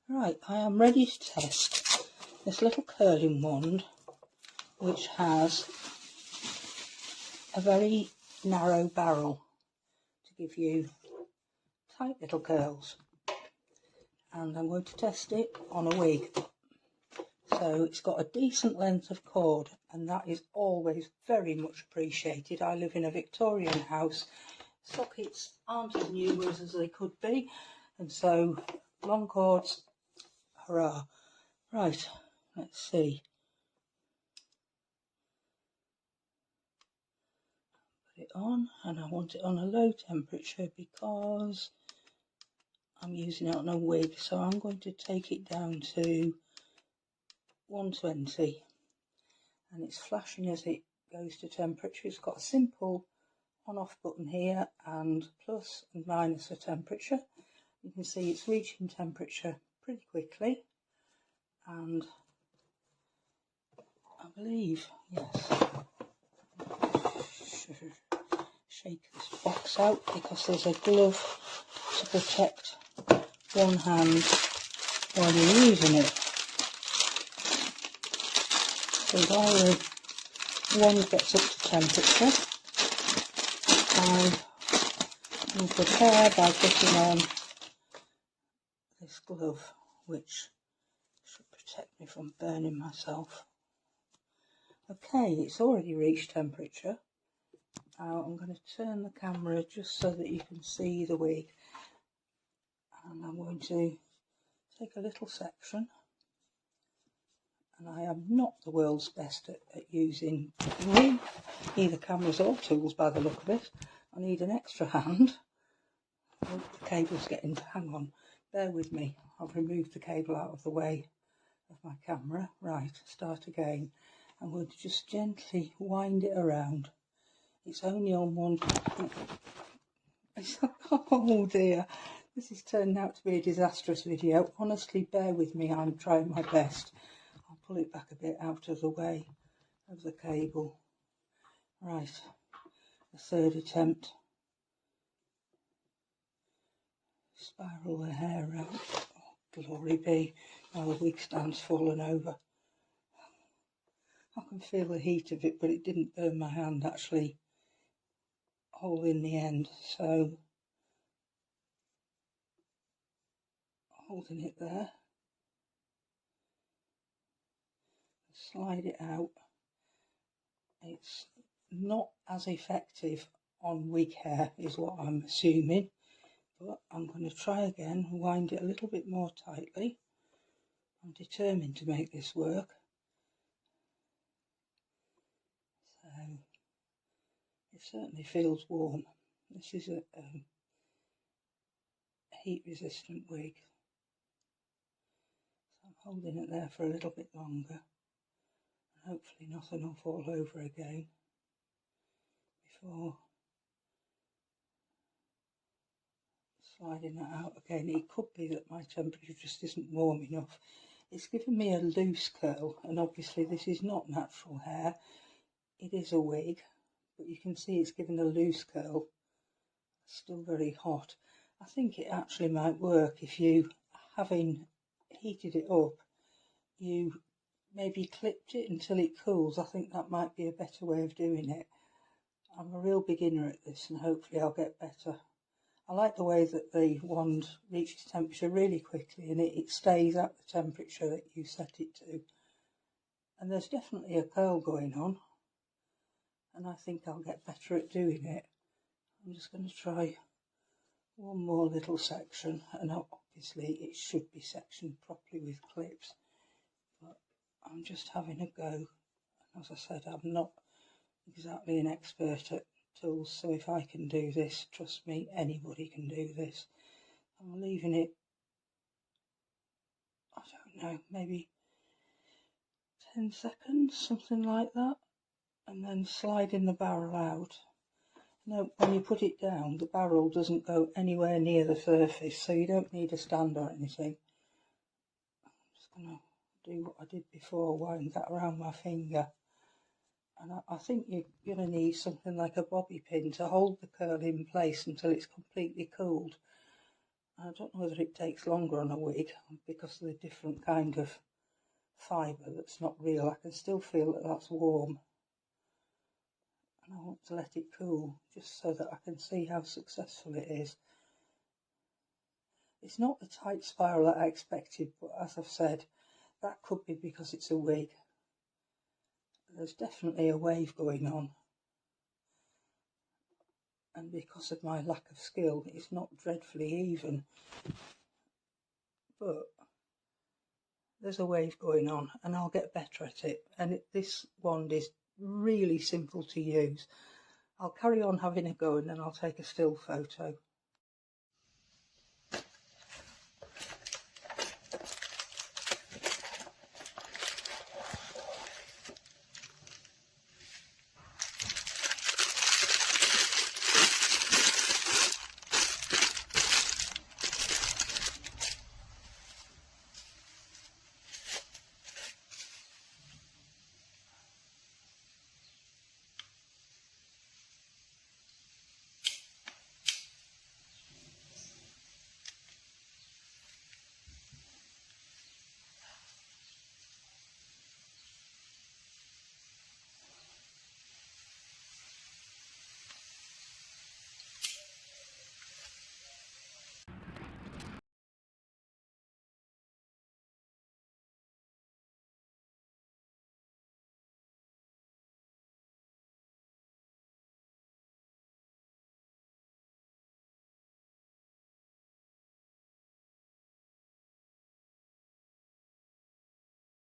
Right, I am ready to test this little curling wand, which has a very narrow barrel to give you tight little curls, and I'm going to test it on a wig. So it's got a decent length of cord, and that is always very much appreciated. I live in a Victorian house. Sockets aren't as numerous as they could be, and so long cords, hurrah. Right, let's see. Put it on, and I want it on a low temperature because I'm using it on a wig, so I'm going to take it down to 120, and it's flashing as it goes to temperature. It's got a simple on-off button here and plus and minus the temperature. You can see it's reaching temperature pretty quickly, and I believe, yes, shake this box out because there's a glove to protect one hand while you're using it. So while the wand gets up to temperature, I will prepare by putting on this glove, which should protect me from burning myself. Okay, it's already reached temperature. Now I'm going to turn the camera just so that you can see the wig, and I'm going to take a little section, and I am not the world's best at using either cameras or tools by the look of it. I need an extra hand. Oh, the cable's getting, hang on, bear with me, I've removed the cable out of the way of my camera. Right, start again. I'm going to just gently wind it around. It's only on one. Oh dear, this is turning out to be a disastrous video. Honestly, bear with me, I'm trying my best. I'll pull it back a bit out of the way of the cable. Right, the third attempt. Spiral the hair out. Oh, glory be. Now the wig stand's fallen over. I can feel the heat of it, but it didn't burn my hand actually holding the end, so holding it there, slide it out. It's not as effective on wig hair is what I'm assuming, but I'm going to try again and wind it a little bit more tightly. I'm determined to make this work. So it certainly feels warm. This is a heat resistant wig. So I'm holding it there for a little bit longer, and hopefully nothing will fall over again before sliding that out again. It could be that my temperature just isn't warm enough. It's given me a loose curl, and obviously this is not natural hair. It is a wig, but you can see it's given a loose curl. It's still very hot. I think it actually might work if you, having heated it up, you maybe clipped it until it cools. I think that might be a better way of doing it. I'm a real beginner at this, and hopefully I'll get better. I like the way that the wand reaches temperature really quickly, and it stays at the temperature that you set it to. And there's definitely a curl going on, and I think I'll get better at doing it. I'm just going to try one more little section, and obviously it should be sectioned properly with clips, but I'm just having a go. As I said, I'm not exactly an expert at tools, so if I can do this, trust me, anybody can do this. I'm leaving it, I don't know, maybe 10 seconds, something like that, and then sliding the barrel out. Now, when you put it down, the barrel doesn't go anywhere near the surface, so you don't need a stand or anything. I'm just going to do what I did before, wind that around my finger. And I think you're going to need something like a bobby pin to hold the curl in place until it's completely cooled. I don't know whether it takes longer on a wig because of the different kind of fibre that's not real. I can still feel that that's warm. And I want to let it cool just so that I can see how successful it is. It's not the tight spiral that I expected, but as I've said, that could be because it's a wig. There's definitely a wave going on. And because of my lack of skill, it's not dreadfully even. But there's a wave going on, and I'll get better at it. And this wand is really simple to use. I'll carry on having a go, and then I'll take a still photo.